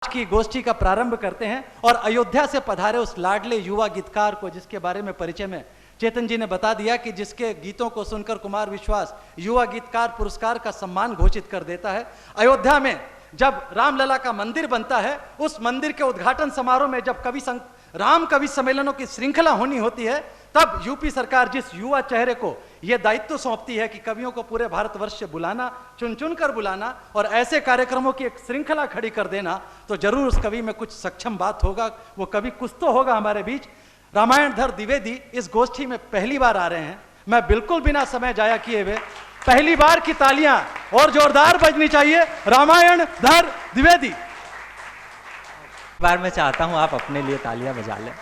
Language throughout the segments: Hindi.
की गोष्ठी का प्रारंभ करते हैं और अयोध्या से पधारे उस लाडले युवा गीतकार को, जिसके बारे में परिचय में चेतन जी ने बता दिया कि जिसके गीतों को सुनकर कुमार विश्वास युवा गीतकार पुरस्कार का सम्मान घोषित कर देता है। अयोध्या में जब रामलला का मंदिर बनता है, उस मंदिर के उद्घाटन समारोह में जब राम कवि सम्मेलनों की श्रृंखला होनी होती है, तब यूपी सरकार जिस युवा चेहरे को यह दायित्व सौंपती है कि कवियों को पूरे भारतवर्ष से बुलाना, चुन चुन कर बुलाना और ऐसे कार्यक्रमों की एक श्रृंखला खड़ी कर देना, तो जरूर उस कवि में कुछ सक्षम बात होगा। वो कवि कुछ तो होगा हमारे बीच। रामायणधर द्विवेदी इस गोष्ठी में पहली बार आ रहे हैं। मैं बिल्कुल बिना समय जाया किए हुए पहली बार की तालियां और जोरदार बजनी चाहिए रामायणधर द्विवेदी। बार मैं चाहता हूं आप अपने लिए तालियां बजा लें।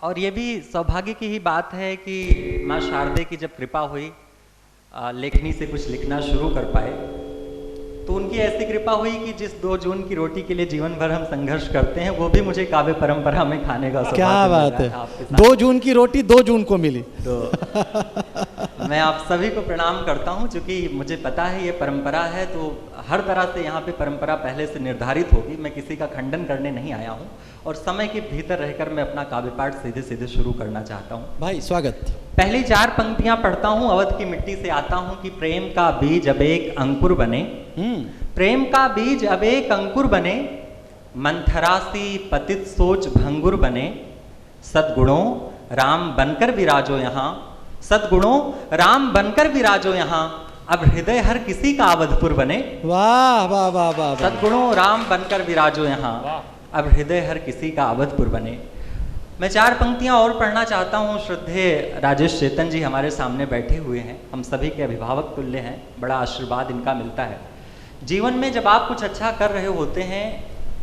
और ये भी सौभाग्य की ही बात है कि माँ शारदे की जब कृपा हुई, लेखनी से कुछ लिखना शुरू कर पाए, तो उनकी ऐसी कृपा हुई कि जिस 2 जून की रोटी के लिए जीवन भर हम संघर्ष करते हैं, वो भी मुझे काव्य परंपरा में खाने का क्या बात है। 2 जून की रोटी 2 जून को मिली। तो मैं आप सभी को प्रणाम करता हूं, क्योंकि मुझे पता है ये परंपरा है, तो हर तरह से यहाँ पे परंपरा पहले से निर्धारित होगी। मैं किसी का खंडन करने नहीं आया हूँ और समय के भीतर रहकर मैं अपना काव्य पाठ सीधे सीधे शुरू करना चाहता हूँ। भाई स्वागत। पहली 4 पंक्तियां पढ़ता हूँ। अवध की मिट्टी से आता हूँ कि प्रेम का बीज अब एक अंकुर बने, प्रेम का बीज अब एक अंकुर बने, मंथरासी पतित सोच भंगुर बने, सद्गुणों राम बनकर विराजो यहाँ, सद्गुणों राम बनकर विराजो यहाँ, अब हृदय हर किसी का अवधपुर बने। वाह वाह वाह वाह। सद्गुणों राम बनकर विराजो यहाँ, अब हृदय हर किसी का अवधपुर बने। मैं 4 पंक्तियां और पढ़ना चाहता हूँ। श्रद्धेय राजेश चेतन जी हमारे सामने बैठे हुए हैं, हम सभी के अभिभावक तुल्य हैं, बड़ा आशीर्वाद इनका मिलता है। जीवन में जब आप कुछ अच्छा कर रहे होते हैं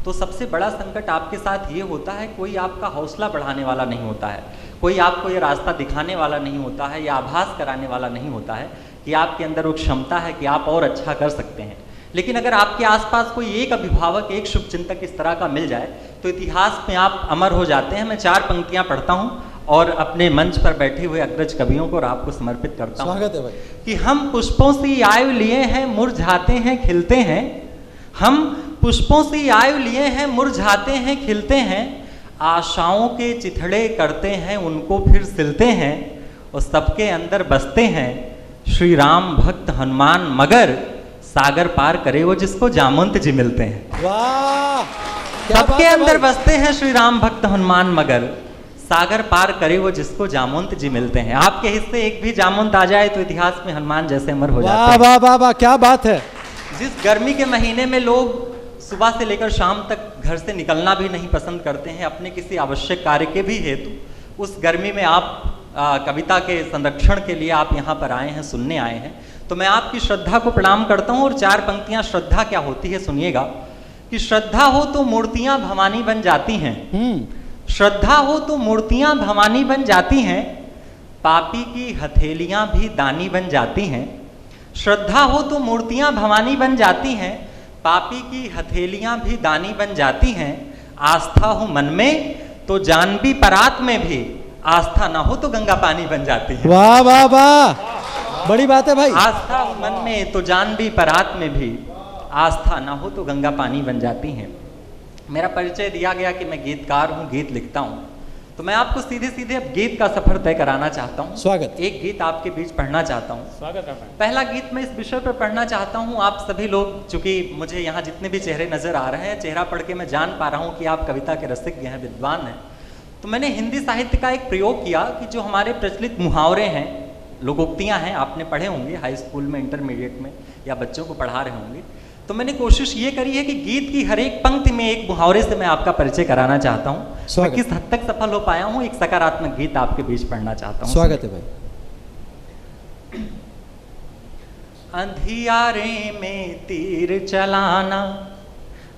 तो सबसे बड़ा संकट आपके साथ ये होता है, कोई आपका हौसला बढ़ाने वाला नहीं होता है, कोई आपको ये रास्ता दिखाने वाला नहीं होता है, या आभास कराने वाला नहीं होता है कि आपके अंदर वो क्षमता है कि आप और अच्छा कर सकते हैं। लेकिन अगर आपके आसपास कोई एक अभिभावक, एक शुभचिंतक इस तरह का मिल जाए तो इतिहास में आप अमर हो जाते हैं। मैं 4 पंक्तियां पढ़ता हूं और अपने मंच पर बैठे हुए अग्रज कवियों को और आपको समर्पित करता हूं। स्वागत है भाई। कि हम पुष्पों सी आयु लिए हैं, मुरझाते हैं खिलते हैं, हम पुष्पों सी आयु लिए हैं, मुरझाते हैं खिलते हैं, आशाओं के चिथड़े करते हैं उनको फिर सिलते हैं, और सबके अंदर बसते हैं श्री राम भक्त हनुमान, मगर सागर पार करे वो जिसको जामवंत जी मिलते हैं। वाह, सबके अंदर बसते हैं श्री राम भक्त हनुमान, मगर सागर पार करे वो जिसको जामवंत जी मिलते हैं। आपके हिस्से एक भी जामवंत आ जाए तो इतिहास में हनुमान जैसे अमर हो जाते हैं। वाह वाह वाह, क्या बात है। जिस गर्मी के महीने में लोग सुबह से लेकर शाम तक घर से निकलना भी नहीं पसंद करते हैं अपने किसी आवश्यक कार्य के भी हेतु, उस गर्मी में आप कविता के संरक्षण के लिए आप यहाँ पर आए हैं, सुनने आए हैं, तो मैं आपकी श्रद्धा को प्रणाम करता हूँ। और 4 पंक्तियां श्रद्धा क्या होती है सुनिएगा। कि श्रद्धा हो तो मूर्तियां भवानी बन जाती हैं, श्रद्धा हो तो मूर्तियां भवानी बन जाती हैं, पापी की हथेलियां भी दानी बन जाती हैं। श्रद्धा हो तो मूर्तियां भवानी बन जाती हैं, पापी की हथेलियां भी दानी बन जाती हैं, आस्था हो मन में तो जानवी परात में भी, आस्था ना हो तो गंगा पानी बन जाती है। वाह वाह वाह, बड़ी बात है भाई। आस्था हो मन में तो जानवी परात में भी, आस्था ना हो तो गंगा पानी बन जाती हैं। मेरा परिचय दिया गया कि मैं गीतकार हूँ, गीत लिखता हूँ, तो मैं आपको सीधे सीधे अब गीत का सफर तय कराना चाहता हूँ। स्वागत। एक गीत आपके बीच पढ़ना चाहता हूँ। स्वागत है। पहला गीत मैं इस विषय पर पढ़ना चाहता हूँ। आप सभी लोग, चूंकि मुझे यहाँ जितने भी चेहरे नजर आ रहे हैं, चेहरा पढ़ के मैं जान पा रहा हूँ कि आप कविता के रसिज्ञ हैं, विद्वान हैं, तो मैंने हिंदी साहित्य का एक प्रयोग किया कि जो हमारे प्रचलित मुहावरे हैं, लोकोक्तियाँ हैं, आपने पढ़े होंगे हाई स्कूल में, इंटरमीडिएट में, या बच्चों को पढ़ा रहे होंगे, तो मैंने कोशिश ये करी है कि गीत की हर एक पंक्ति में एक मुहावरे से मैं आपका परिचय कराना चाहता हूँ। मैं किस हद तक सफल हो पाया हूँ, एक सकारात्मक गीत आपके बीच पढ़ना चाहता हूँ। स्वागत है भाई। अंधियारे में तीर चलाना,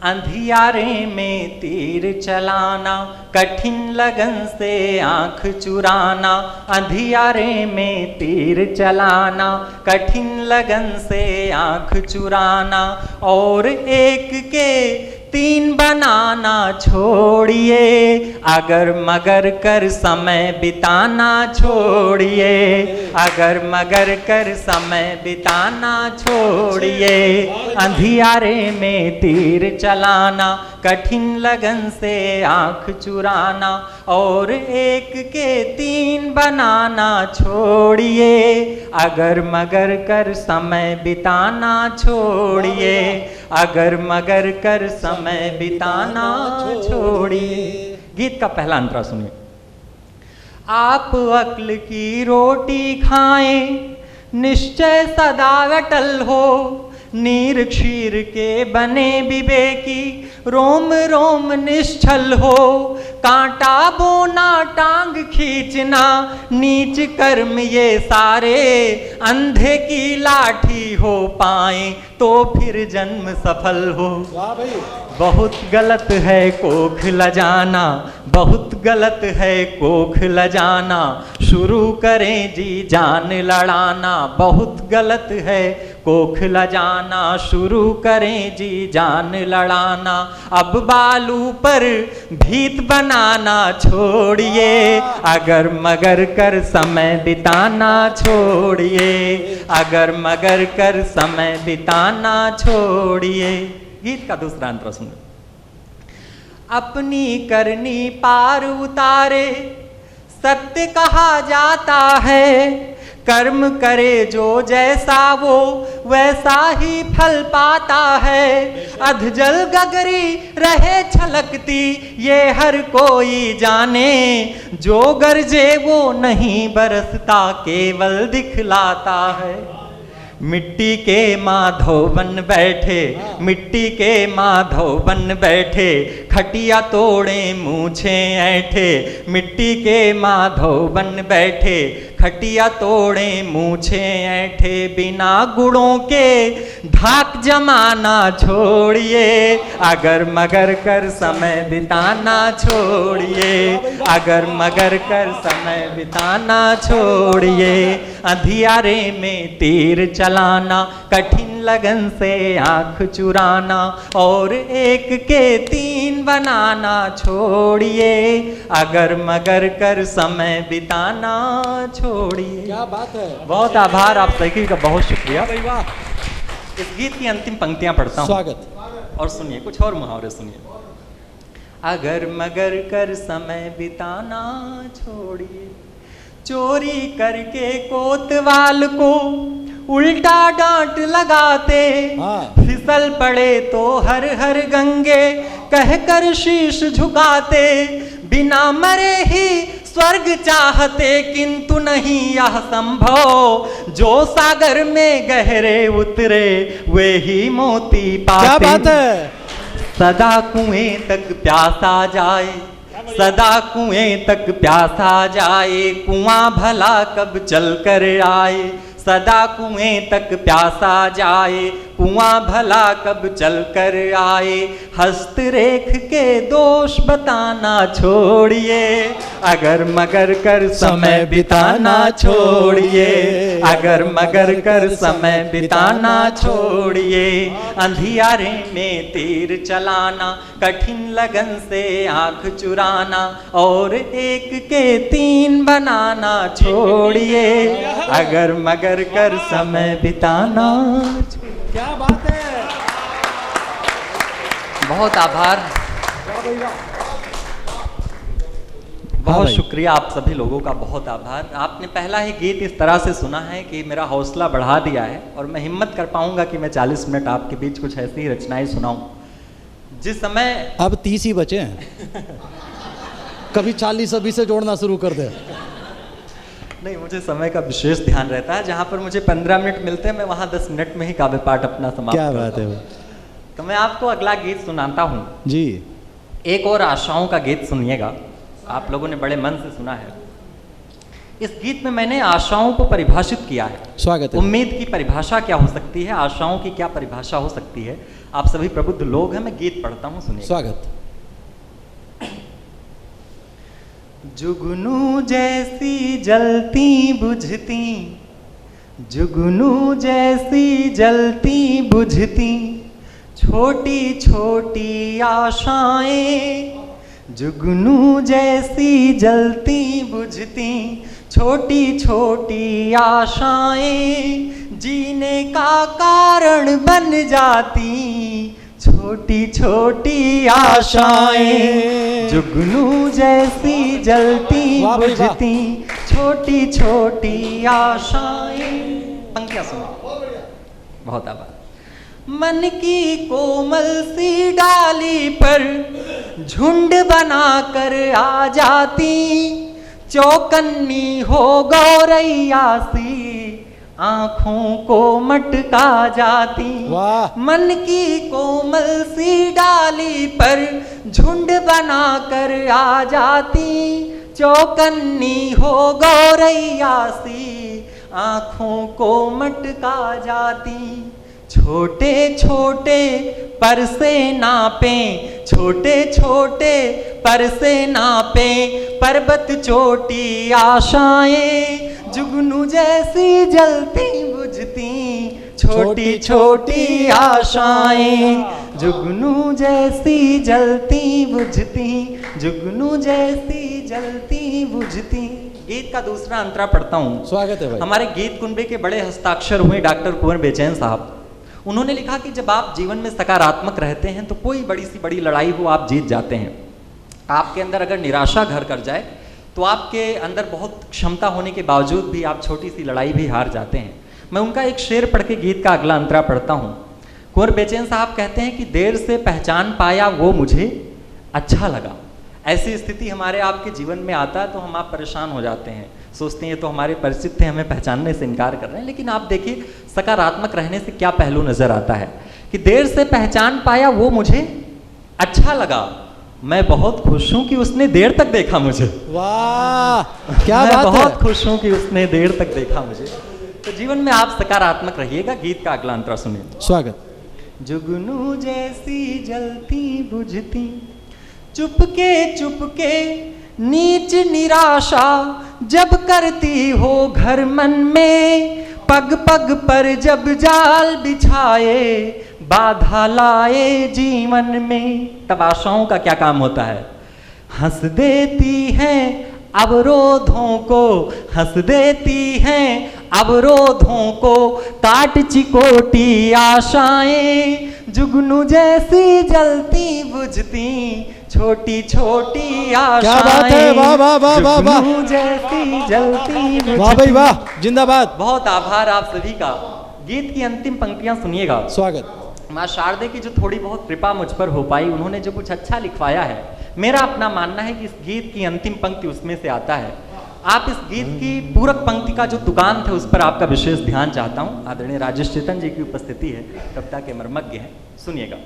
अंधियारे में तीर चलाना, कठिन लगन से आंख चुराना, अंधियारे में तीर चलाना, कठिन लगन से आंख चुराना, और एक के तीन बनाना छोड़िए, अगर मगर कर समय बिताना छोड़िए, अगर मगर कर समय बिताना छोड़िए, अंधियारे में तीर चलाना, कठिन लगन से आंख चुराना, और एक के तीन बनाना छोड़िए, अगर मगर कर समय बिताना छोड़िए, अगर मगर कर समय बिताना छोड़िए। गीत का पहला अंतरा सुनिए। आप अक्ल की रोटी खाएं, निश्चय सदा अटल हो, नीर क्षीर के बने विवेकी, रोम रोम निश्चल हो, कांटा बोना टांग खींचना, नीच कर्म ये सारे, अंधे की लाठी हो पाए तो फिर जन्म सफल हो। बहुत गलत है कोख लजाना, बहुत गलत है कोख लजाना, शुरू करें जी जान लड़ाना, बहुत गलत है कोख लजाना, शुरू करें जी जान लड़ाना, अब बालू पर भीत बनाना छोड़िए, अगर मगर कर समय बिताना छोड़िए, अगर मगर कर समय बिताना छोड़िए। गीत का दूसरा अंतरा सुनो। अपनी करनी पार उतारे, सत्य कहा जाता है, कर्म करे जो जैसा वो वैसा ही फल पाता है, अधजल गगरी रहे छलकती ये हर कोई जाने, जो गरजे वो नहीं बरसता केवल दिखलाता है। मिट्टी के माधव बन बैठे, मिट्टी के माधव बन बैठे, खटिया तोड़े मूछे ऐठे, मिट्टी के माधव बन बैठे, खटिया तोड़े मूछे ऐठे, बिना गुणों के धाक जमाना छोड़िए, अगर मगर कर समय बिताना छोड़िए, अगर मगर कर समय बिताना छोड़िए, अंधियारे में तीर चलाना, कठिन लगन से आंख चुराना, और एक के तीन बनाना छोड़िए, अगर मगर कर समय बिताना छोड़िए। क्या बात है, बहुत आभार आप सभी का, बहुत शुक्रिया। इस गीत की अंतिम पंक्तियां पढ़ता हूँ। स्वागत। और सुनिए, कुछ और मुहावरे सुनिए। अगर मगर कर समय बिताना छोड़िए, चोरी करके कोतवाल को उल्टा डांट लगाते, फिसल पड़े तो हर हर गंगे कहकर शीश झुकाते, बिना मरे ही स्वर्ग चाहते किंतु नहीं यह संभव, जो सागर में गहरे उतरे वे ही मोती पाते। क्या बात है। सदा कुएं तक प्यासा जाए, सदा कुएं तक प्यासा जाए, कुआं भला कब चल कर आए, सदा कुएं तक प्यासा जाए, कुआं भला कब चल कर आए, हस्तरेख के दोष बताना छोड़िए, अगर मगर कर समय बिताना छोड़िए, अगर मगर कर समय बिताना छोड़िए, अंधियारे में तीर चलाना, कठिन लगन से आंख चुराना, और एक के तीन बनाना छोड़िए, अगर मगर कर समय बिताना। क्या बात है, बहुत आभार, बहुत शुक्रिया आप सभी लोगों का, बहुत आभार। आपने पहला ही गीत इस तरह से सुना है कि मेरा हौसला बढ़ा दिया है, और मैं हिम्मत कर पाऊंगा कि मैं 40 मिनट आपके बीच कुछ ऐसी ही रचनाएं सुनाऊं। जिस समय अब 30 ही बचे हैं, कभी 40 अभी से जोड़ना शुरू कर दे। नहीं, मुझे समय का विशेष ध्यान रहता है, जहाँ पर मुझे 15 मिनट मिलते हैं मैं वहाँ 10 मिनट में ही काव्य पाठ अपना समाप्त। क्या बात है वो। तो मैं आपको अगला गीत सुनाता हूँ जी। एक और आशाओं का गीत सुनिएगा, आप लोगों ने बड़े मन से सुना है। इस गीत में मैंने आशाओं को परिभाषित किया है। स्वागत है। उम्मीद की परिभाषा क्या हो सकती है, आशाओं की क्या परिभाषा हो सकती है। आप सभी प्रबुद्ध लोग हैं, मैं गीत पढ़ता हूँ, सुनिए। स्वागत। जुगनू जैसी जलती बुझती, जुगनू जैसी जलती बुझती, छोटी छोटी आशाएं जुगनू जैसी जलती बुझती, छोटी छोटी आशाएं जीने का कारण बन जाती, छोटी छोटी आशाएं जुगनू जैसी जलती बुझती, छोटी छोटी आशाएं। पंक्तियां सुनो, बहुत आभार। मन की कोमल सी डाली पर झुंड बनाकर आ जाती, चौकन्नी हो गौरैया सी आंखों को मटका जाती। मन की कोमल सी डाली पर झुंड बनाकर आ जाती, चौकन्नी हो गौरैया सी आंखों को मटका जाती। छोटे छोटे पर से नापें, छोटे छोटे पर से नापें पर्वत चोटी आशाएं जुगनू जैसी जलती बुझती, छोटी छोटी आशाएं जुगनू जैसी जलती बुझती, जुगनू जैसी जलती बुझती। गीत का दूसरा अंतरा पढ़ता हूँ। स्वागत है भाई। हमारे गीत कुंबे के बड़े हस्ताक्षर हुए डॉक्टर कुंवर बेचैन साहब। उन्होंने लिखा कि जब आप जीवन में सकारात्मक रहते हैं तो कोई बड़ी सी बड़ी लड़ाई हो आप जीत जाते हैं। आपके अंदर अगर निराशा घर कर जाए तो आपके अंदर बहुत क्षमता होने के बावजूद भी आप छोटी सी लड़ाई भी हार जाते हैं। मैं उनका एक शेर पढ़ के गीत का अगला अंतरा पढ़ता हूँ। कुंवर बेचैन साहब कहते हैं कि देर से पहचान पाया वो मुझे अच्छा लगा। ऐसी स्थिति हमारे आपके जीवन में आता है तो हम आप परेशान हो जाते हैं, सोचते हैं ये तो हमारे परिचित थे, हमें पहचानने से इनकार कर रहे हैं। लेकिन आप देखिए सकारात्मक रहने से क्या पहलू नजर आता है कि देर से पहचान पाया वो मुझे अच्छा लगा, मैं बहुत खुश हूं कि उसने देर तक देखा मुझे। वाह क्या मैं बात है। बहुत खुश हूं कि उसने देर तक देखा मुझे। तो जीवन में आप सकारात्मक रहिएगा। गीत का अगला अंतरा सुनिए। स्वागत। जुगनू जैसी जलती बुझती, चुपके चुपके नीच निराशा जब करती हो घर मन में, पग पग पर जब जाल बिछाए बाधा लाए जीवन में। तब आशाओं का क्या काम होता है? हंस देती हैं अवरोधों को, हंस देती हैं अवरोधों को, काट चिकोटी आशाएं जुगनू जैसी जलती बुझती, छोटी छोटी आशाएं। क्या बात है, वाह वाह वाह वाह वाह, जुगनू जैसी जलती बुझती। वाह भाई वाह, जिंदाबाद। बहुत आभार आप सभी का। गीत की अंतिम पंक्तियां सुनिएगा। स्वागत। माँ शारदे की जो थोड़ी बहुत कृपा मुझ पर हो पाई, उन्होंने जो कुछ अच्छा लिखवाया है, मेरा अपना मानना है कि इस गीत की अंतिम पंक्ति उसमें से आता है। आप इस गीत की पूरक पंक्ति का जो तुकान थे उस पर आपका विशेष ध्यान चाहता हूँ। आदरणीय राजेश चेतन जी की उपस्थिति है, कविता के मर्मज्ञ हैं, सुनिएगा।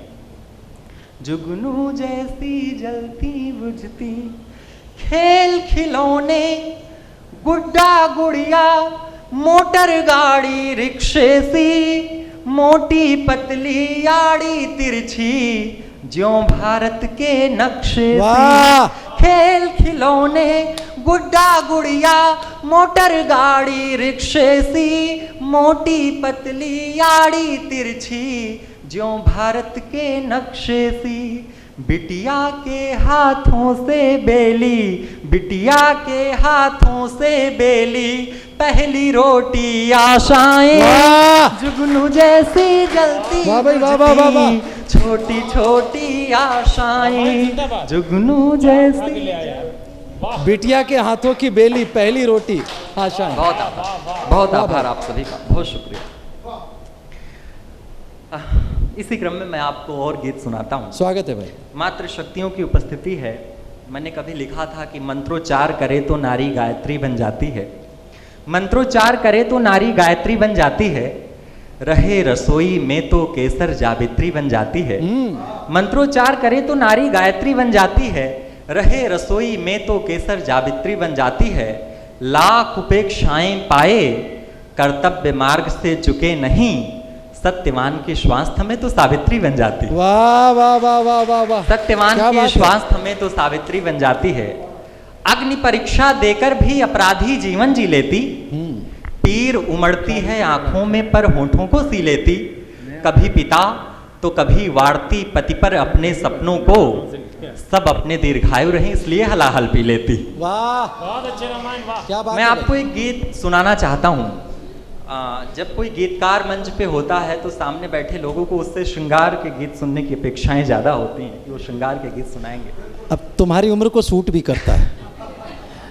जुगनू जैसी जलती बुझती, खेल खिलौने गुड्डा गुड़िया मोटर गाड़ी रिक्शे सी, मोटी पतली आड़ी तिरछी ज्यों भारत के नक्शे सी। खेल खिलौने गुड्डा गुड़िया मोटर गाड़ी रिक्शे सी, मोटी पतली आड़ी तिरछी ज्यों भारत के नक्शे सी। बिटिया के हाथों से बेली, बिटिया के हाथों से बेली पहली रोटी आशाएं जुगनू जैसी जलती बुझती, छोटी छोटी आशाएं जुगनू जैसी। बिटिया के हाथों की बेली पहली रोटी आशाएं। बहुत आभार, बहुत आभार आप सभी का, बहुत शुक्रिया। इसी क्रम में मैं आपको और गीत सुनाता हूँ। स्वागत है भाई। मातृ शक्तियों की उपस्थिति है। मैंने कभी लिखा था कि मंत्रोच्चार करे तो नारी गायत्री बन जाती है, मंत्रोच्चार करे तो नारी गायत्री बन जाती है, रहे रसोई में तो केसर जावित्री बन जाती है। मंत्रोच्चार करे तो नारी गायत्री बन जाती है, रहे रसोई में तो केसर जावित्री बन जाती है। लाख उपेक्षाएं पाए कर्तव्य मार्ग से चुके नहीं, सत्यवान के स्वास्थ्य में तो सावित्री बन जाती है। वाह वाह वाह वाह वाह वाह। सत्यवान के स्वास्थ्य में तो सावित्री बन जाती है। अग्नि परीक्षा देकर भी अपराधी जीवन जी लेती, पीर उमड़ती है आंखों में पर होठों को सी लेती। कभी पिता तो कभी वार्ती पति पर अपने सपनों को, सब अपने दीर्घायु रहे इसलिए हलाहल पी लेती। वाह, बहुत अच्छे रामायण, वाह। क्या बात मैं है आपको एक गीत सुनाना चाहता हूँ। जब कोई गीतकार मंच पे होता है तो सामने बैठे लोगों को उससे श्रृंगार के गीत सुनने की अपेक्षाएं ज़्यादा होती हैं कि वो श्रृंगार के गीत सुनाएंगे। अब तुम्हारी उम्र को सूट भी करता है,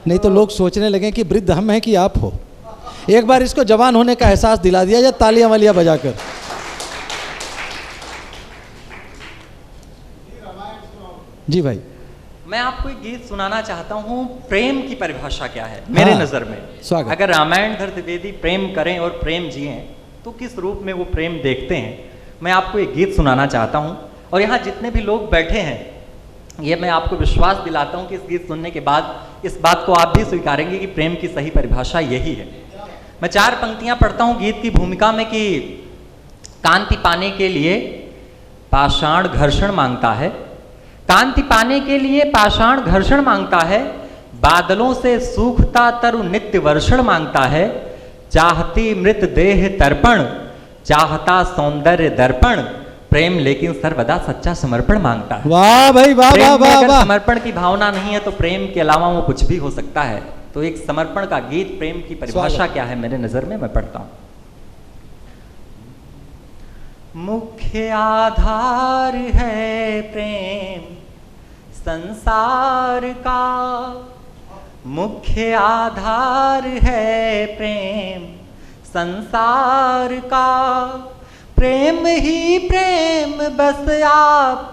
नहीं तो लोग सोचने लगे कि वृद्ध हम हैं कि आप हो। एक बार इसको जवान होने का एहसास दिला दिया जाए तालियां वालियां बजाकर। जी भाई, मैं आपको एक गीत सुनाना चाहता हूँ। प्रेम की परिभाषा क्या है मेरे नज़र में? स्वागत। अगर रामायणधर द्विवेदी प्रेम करें और प्रेम जिएं तो किस रूप में वो प्रेम देखते हैं, मैं आपको एक गीत सुनाना चाहता हूँ। और यहाँ जितने भी लोग बैठे हैं, ये मैं आपको विश्वास दिलाता हूँ कि इस गीत सुनने के बाद इस बात को आप भी स्वीकारेंगे कि प्रेम की सही परिभाषा यही है। मैं 4 पंक्तियाँ पढ़ता हूँ गीत की भूमिका में कि कांति पाने के लिए पाषाण घर्षण मांगता है, कांति पाने के लिए पाषाण घर्षण मांगता है, बादलों से सूखता तरु नित्य वर्षण मांगता है, चाहती मृत देह तर्पण, चाहता सौंदर्य दर्पण, प्रेम लेकिन सर्वदा सच्चा समर्पण मांगता है। वाह भाई, वाह प्रेम वाह में वाह अगर वाह। समर्पण की भावना नहीं है तो प्रेम के अलावा वो कुछ भी हो सकता है। तो एक समर्पण का गीत, प्रेम की परिभाषा क्या है मेरे नजर में, मैं पढ़ता हूं। मुख्य आधार है प्रेम संसार का, मुख्य आधार है प्रेम संसार का, प्रेम ही प्रेम बस आप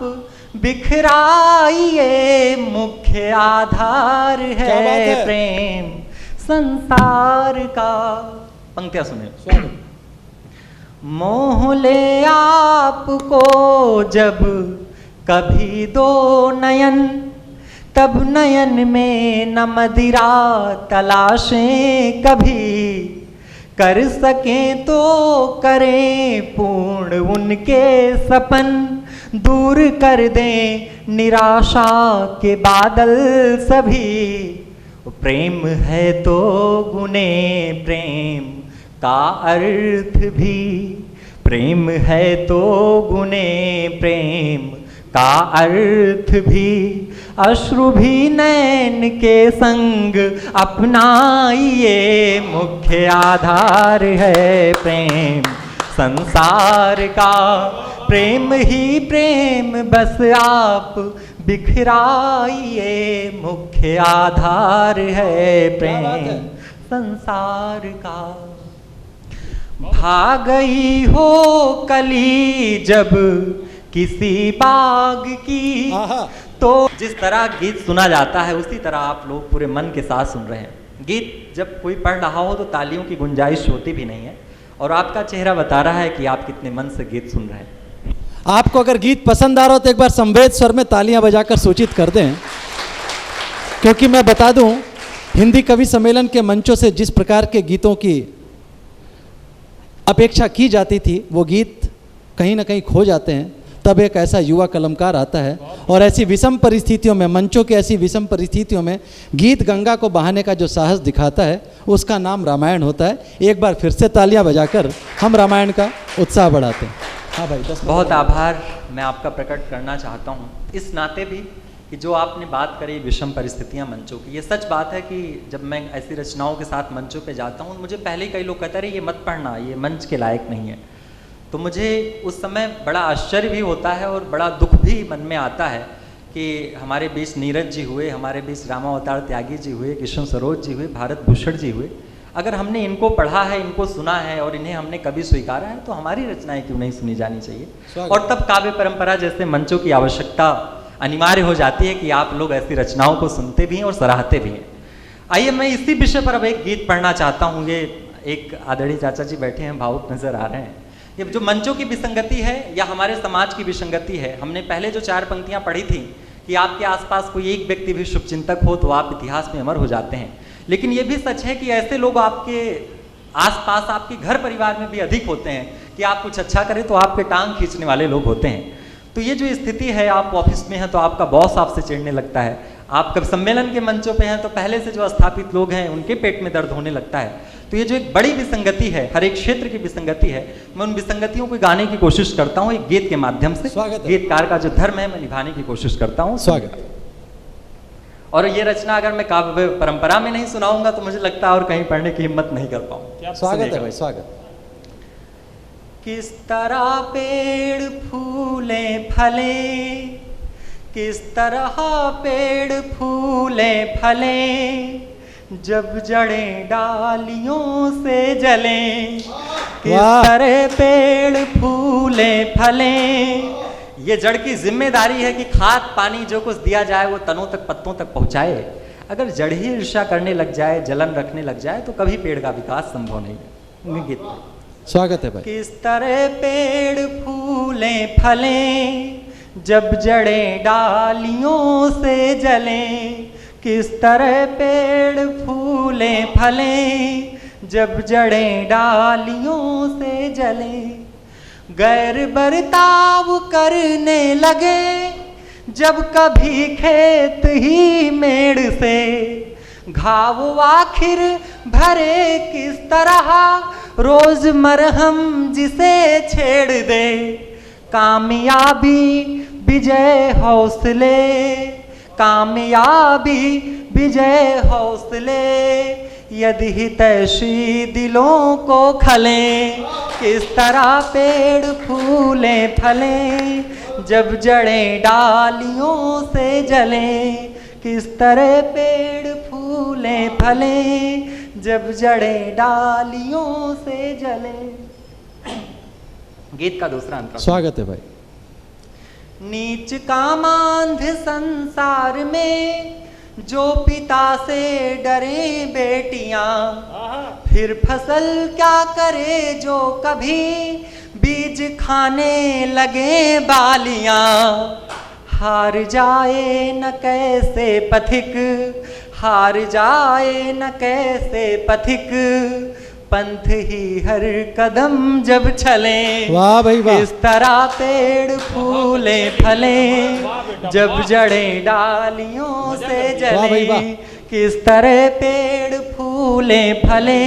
बिखराइए, मुख्य आधार है प्रेम संसार का। पंक्तियां सुने। मोह ले आपको जब कभी दो नयन, तब नयन में न मदिरा तलाशें कभी, कर सकें तो करें पूर्ण उनके सपन, दूर कर दें निराशा के बादल सभी। प्रेम है तो गुने प्रेम का अर्थ भी, प्रेम है तो गुने प्रेम का अर्थ भी, अश्रु भी नैन के संग अपनाइए, मुख्य आधार है प्रेम संसार का, प्रेम ही प्रेम बस आप बिखराइए, मुख्य आधार है प्रेम संसार का। भाग गई हो कली जब किसी बाग की, तो जिस तरह गीत सुना जाता है उसी तरह आप लोग पूरे मन के साथ सुन रहे हैं। गीत जब कोई पढ़ रहा हो तो तालियों की गुंजाइश होती भी नहीं है, और आपका चेहरा बता रहा है कि आप कितने मन से गीत सुन रहे हैं। आपको अगर गीत पसंद आ रहा हो तो एक बार संवेद स्वर में तालियां बजाकर सूचित कर दें, क्योंकि मैं बता दूं हिंदी कवि सम्मेलन के मंचों से जिस प्रकार के गीतों की अपेक्षा की जाती थी वो गीत कहीं ना कहीं खो जाते हैं। तब एक ऐसा युवा कलमकार आता है और ऐसी विषम परिस्थितियों में, मंचों की ऐसी विषम परिस्थितियों में गीत गंगा को बहाने का जो साहस दिखाता है उसका नाम रामायण होता है। एक बार फिर से तालियां बजाकर हम रामायण का उत्साह बढ़ाते हैं। हाँ भाई, बहुत आभार मैं आपका प्रकट करना चाहता हूँ इस नाते भी कि जो आपने बात करी विषम परिस्थितियाँ मंचों की। ये सच बात है कि जब मैं ऐसी रचनाओं के साथ मंचों पे जाता हूँ, मुझे पहले कई लोग कहते रहे ये मत पढ़ना, ये मंच के लायक नहीं है। तो मुझे उस समय बड़ा आश्चर्य भी होता है और बड़ा दुख भी मन में आता है कि हमारे बीच नीरज जी हुए, हमारे बीच रामावतार त्यागी जी हुए, कृष्ण सरोज जी हुए, भारत भूषण जी हुए। अगर हमने इनको पढ़ा है, इनको सुना है और इन्हें हमने कभी स्वीकारा है तो हमारी रचनाएं क्यों नहीं सुनी जानी चाहिए। और तब काव्य परंपरा जैसे मंचों की आवश्यकता अनिवार्य हो जाती है कि आप लोग ऐसी रचनाओं को सुनते भी हैं और सराहते भी हैं। आइए मैं इसी विषय पर अब एक गीत पढ़ना चाहता हूँ। ये एक आदरणीय चाचा जी बैठे हैं, भावुक नजर आ रहे हैं। ये जो मंचों की विसंगति है या हमारे समाज की विसंगति है, हमने पहले जो 4 पंक्तियां पढ़ी थी कि आपके आसपास कोई एक व्यक्ति भी शुभचिंतक हो तो आप इतिहास में अमर हो जाते हैं। लेकिन ये भी सच है कि ऐसे लोग आपके आसपास, आपके घर परिवार में भी अधिक होते हैं कि आप कुछ अच्छा करें तो आपके टांग खींचने वाले लोग होते हैं। तो ये जो स्थिति है, आप ऑफिस में हैं तो आपका बॉस आपसे चिढ़ने लगता है, आप कब सम्मेलन के मंचों पे हैं तो पहले से जो स्थापित लोग हैं उनके पेट में दर्द होने लगता है। तो ये जो एक बड़ी विसंगति है, हर एक क्षेत्र की विसंगति है, मैं उन विसंगतियों को गाने की कोशिश करता हूँ एक गीत के माध्यम से। स्वागत है। गीतकार का जो धर्म है मैं निभाने की कोशिश करता हूँ। स्वागत। और ये रचना अगर मैं काव्य परंपरा में नहीं सुनाऊंगा तो मुझे लगता है और कहीं पढ़ने की हिम्मत नहीं कर पाऊंगा। स्वागत है भाई, स्वागत। किस तरह पेड़ फूले फले, किस तरह पेड़ फूले फले, जब जड़ें डालियों से जले, किस तरह पेड़ फूले फले। ये जड़ की जिम्मेदारी है कि खाद पानी जो कुछ दिया जाए वो तनों तक पत्तों तक पहुंचाए। अगर जड़ ही ईर्ष्या करने लग जाए, जलन रखने लग जाए तो कभी पेड़ का विकास संभव नहीं है। गीत स्वागत है भाई। किस तरह पेड़ फूले फले, जब जड़ें डालियों से जले, किस तरह पेड़ फूले फले, जब जड़ें डालियों से जले। गैर बर्ताव करने लगे जब कभी खेत ही मेड़ से, घाव आखिर भरे किस तरह, रोज मरहम जिसे छेड़ दे। कामयाबी विजय हौसले, कामयाबी विजय हौसले, यदि हितैषी दिलों को खले। किस तरह पेड़ फूले फले, जब जड़ें डालियों से जले, किस तरह पेड़ फूले फले, जब जड़ें डालियों से जले। गीत का दूसरा अंतर। स्वागत है भाई। नीच कामांध संसार में जो पिता से डरे बेटियां, फिर फसल क्या करे जो कभी बीज खाने लगे बालियां। हार जाए न कैसे पथिक, हार जाए न कैसे पथिक, पंथ ही हर कदम जब चले। वाह भाई वाह। इस तरह पेड़ फूले फले, जब जड़ें डालियों से जले। किस तरह पेड़ फूले फले,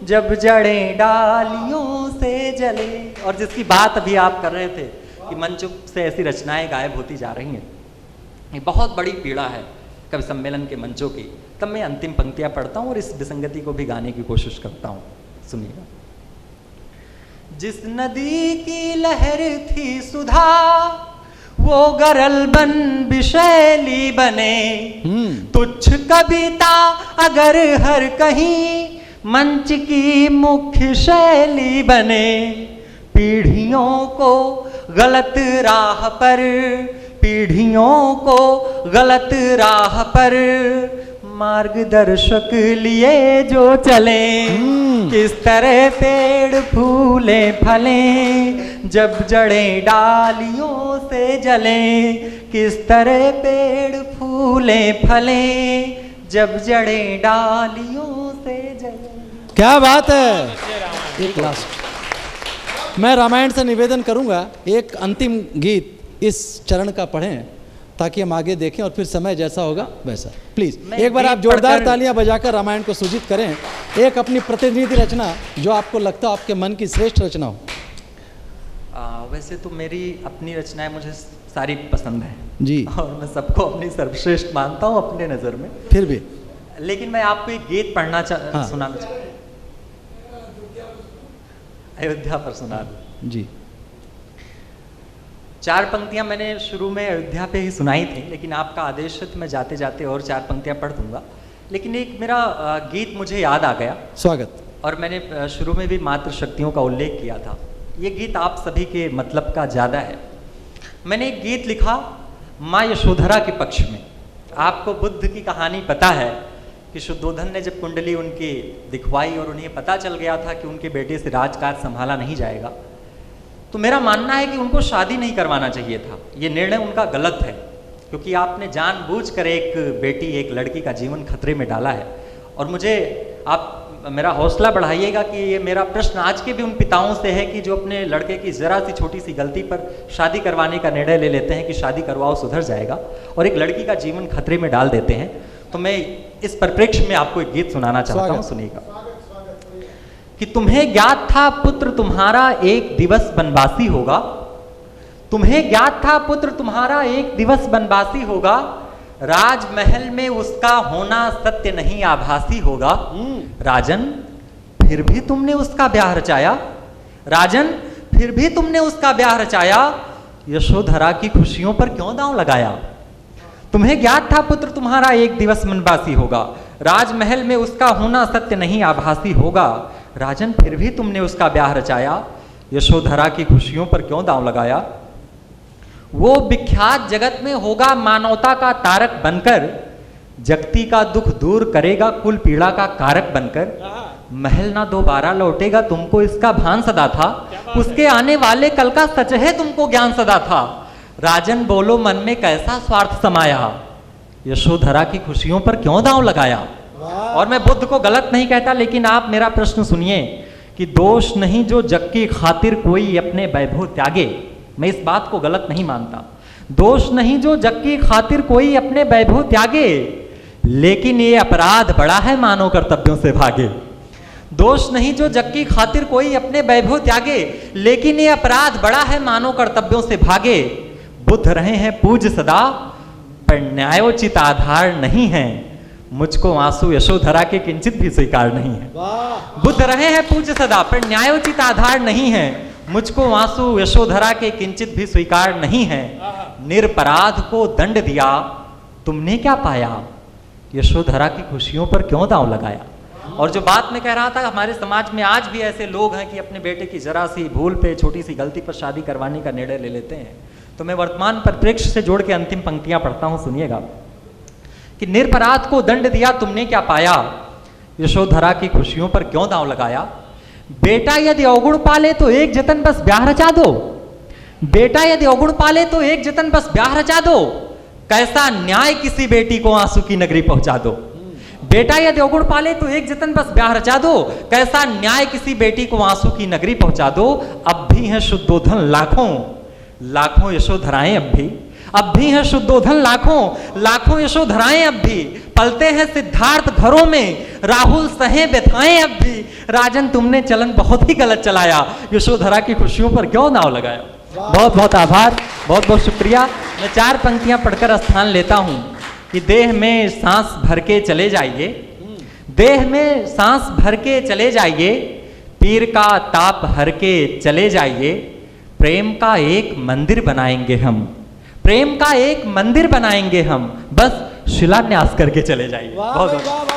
जब जड़ें डालियों से जले। और जिसकी बात अभी आप कर रहे थे कि मंच से ऐसी रचनाएं गायब होती जा रही हैं, ये बहुत बड़ी पीड़ा है कवि सम्मेलन के मंचों की। तब मैं अंतिम पंक्तियां पढ़ता हूं और इस विसंगति को भी गाने की कोशिश करता हूं। सुनिएगा। जिस नदी की लहर थी सुधा, वो गरल बन विशैली बने। तुच्छ कविता अगर हर कहीं मंच की मुख्य शैली बने। पीढ़ियों को गलत राह पर, पीढ़ियों को गलत राह पर मार्गदर्शक लिए जो चले। किस तरह पेड़ फूले फले, जब जड़ें डालियों से जले। किस तरह पेड़ फूले फले, जब जड़ें डालियों से जले। क्या बात है। एक लास्ट मैं रामायण से निवेदन करूंगा, एक अंतिम गीत इस चरण का पढ़ें ताकि हम आगे देखें और फिर समय जैसा होगा वैसा। प्लीज एक बार आप जोरदार तालियां बजाकर रामायण को सूजित करें। एक अपनी प्रतिनिधि रचना जो आपको लगता हो आपके मन की श्रेष्ठ रचना हो। वैसे तो मेरी अपनी रचनाएं मुझे सारी पसंद है जी, और मैं सबको अपनी सर्वश्रेष्ठ मानता हूँ अपने नज़र में। फिर भी लेकिन मैं आपको एक गीत पढ़ना सुनाना चाहता हूँ। अयोध्या पर सुना दूं जी। 4 पंक्तियां मैंने शुरू में अयोध्या पे ही सुनाई थी, लेकिन आपका आदेश है तो मैं जाते जाते और 4 पंक्तियां पढ़ दूंगा। लेकिन एक मेरा गीत मुझे याद आ गया। स्वागत। और मैंने शुरू में भी मातृ शक्तियों का उल्लेख किया था। ये गीत आप सभी के मतलब का ज़्यादा है। मैंने एक गीत लिखा माँ यशोधरा के पक्ष में। आपको बुद्ध की कहानी पता है कि शुद्धोधन ने जब कुंडली उनकी दिखवाई और उन्हें पता चल गया था कि उनके बेटे से राजकाज संभाला नहीं जाएगा, तो मेरा मानना है कि उनको शादी नहीं करवाना चाहिए था। ये निर्णय उनका गलत है, क्योंकि आपने जानबूझकर एक बेटी, एक लड़की का जीवन खतरे में डाला है। और मुझे आप मेरा हौसला बढ़ाइएगा कि ये मेरा प्रश्न आज के भी उन पिताओं से है कि जो अपने लड़के की ज़रा सी छोटी सी गलती पर शादी करवाने का निर्णय ले लेते हैं कि शादी करवाओ सुधर जाएगा, और एक लड़की का जीवन खतरे में डाल देते हैं। तो मैं इस परिप्रेक्ष्य में आपको एक गीत सुनाना चाहता हूँ, सुनिएगा। कि तुम्हें ज्ञात था पुत्र तुम्हारा एक दिवस वनवासी होगा, तुम्हें ज्ञात था पुत्र तुम्हारा एक दिवस वनवासी होगा, राजमहल में उसका होना सत्य नहीं आभासी होगा। राजन फिर भी तुमने उसका ब्याह रचाया, राजन फिर भी तुमने उसका ब्याह रचाया, यशोधरा की खुशियों पर क्यों दांव लगाया। तुम्हें ज्ञात था पुत्र तुम्हारा एक दिवस वनवासी होगा, राजमहल में उसका होना सत्य नहीं आभासी होगा, राजन फिर भी तुमने उसका ब्याह रचाया, यशोधरा की खुशियों पर क्यों दांव लगाया। वो विख्यात जगत में होगा मानवता का तारक बनकर, जगती का दुख दूर करेगा कुल पीड़ा का कारक बनकर, महल ना दोबारा लौटेगा तुमको इसका भान सदा था, उसके आने वाले कल का सच है तुमको ज्ञान सदा था। राजन बोलो मन में कैसा स्वार्थ समाया, यशोधरा की खुशियों पर क्यों दांव लगाया। और मैं बुद्ध को गलत नहीं कहता, लेकिन आप मेरा प्रश्न सुनिए कि दोष नहीं जो जग की खातिर कोई अपने वैभव त्यागे, मैं इस बात को गलत नहीं मानता। दोष नहीं जो जग की खातिर कोई अपने वैभव त्यागे, लेकिन ये अपराध बड़ा है मानव कर्तव्यों से भागे। दोष नहीं जो जग की खातिर कोई अपने वैभव त्यागे, लेकिन ये अपराध बड़ा है मानव कर्तव्यों से भागे। बुद्ध रहे हैं पूज्य सदा पर न्यायोचित आधार नहीं है, मुझको आंसू यशोधरा के किंचित भी स्वीकार नहीं है। बुद्ध रहे हैं पूज्य सदा पर न्यायोचित आधार नहीं है, मुझको आंसू यशोधरा के किंचित भी स्वीकार नहीं है। निरपराध को दंड दिया तुमने क्या पाया, यशोधरा की खुशियों पर क्यों दांव लगाया। और जो बात मैं कह रहा था, हमारे समाज में आज भी ऐसे लोग हैं कि अपने बेटे की जरा सी भूल पे, छोटी सी गलती पर शादी करवाने का निर्णय ले लेते हैं। तो मैं वर्तमान परिप्रेक्ष्य से जोड़ के अंतिम पंक्तियां पढ़ता हूं, सुनिएगा कि निरपराध को दंड दिया तुमने क्या पाया, यशोधरा की खुशियों पर क्यों दांव लगाया। बेटा यदि अवगुण पाले तो एक जतन बस ब्याह रचा दो, बेटा यदि अवगुण पाले तो एक जतन बस ब्याह रचा दो, कैसा न्याय किसी बेटी को आंसू की नगरी पहुंचा दो। बेटा यदि अवगुण पाले तो एक जतन बस ब्याह रचा दो, कैसा न्याय किसी बेटी को आंसू की नगरी पहुंचा दो। अब भी हैं शुद्धोधन लाखों, लाखों यशोधराएं अब भी हैं शुद्धोधन लाखों, लाखों यशोधराएं अब भी पलते हैं सिद्धार्थ घरों में, राहुल सहे व्यथाएं अब भी। राजन तुमने चलन बहुत ही गलत चलाया, यशोधरा की खुशियों पर क्यों दांव लगाया। बहुत बहुत आभार, बहुत बहुत शुक्रिया। मैं 4 पंक्तियां पढ़कर स्थान लेता हूं कि देह में सांस भर के चले जाइए, देह में सांस भर के चले जाइए, पीर का ताप हर के चले जाइए, प्रेम का एक मंदिर बनाएंगे हम, प्रेम का एक मंदिर बनाएंगे हम, बस शिलान्यास करके चले जाइए। बहुत बहुत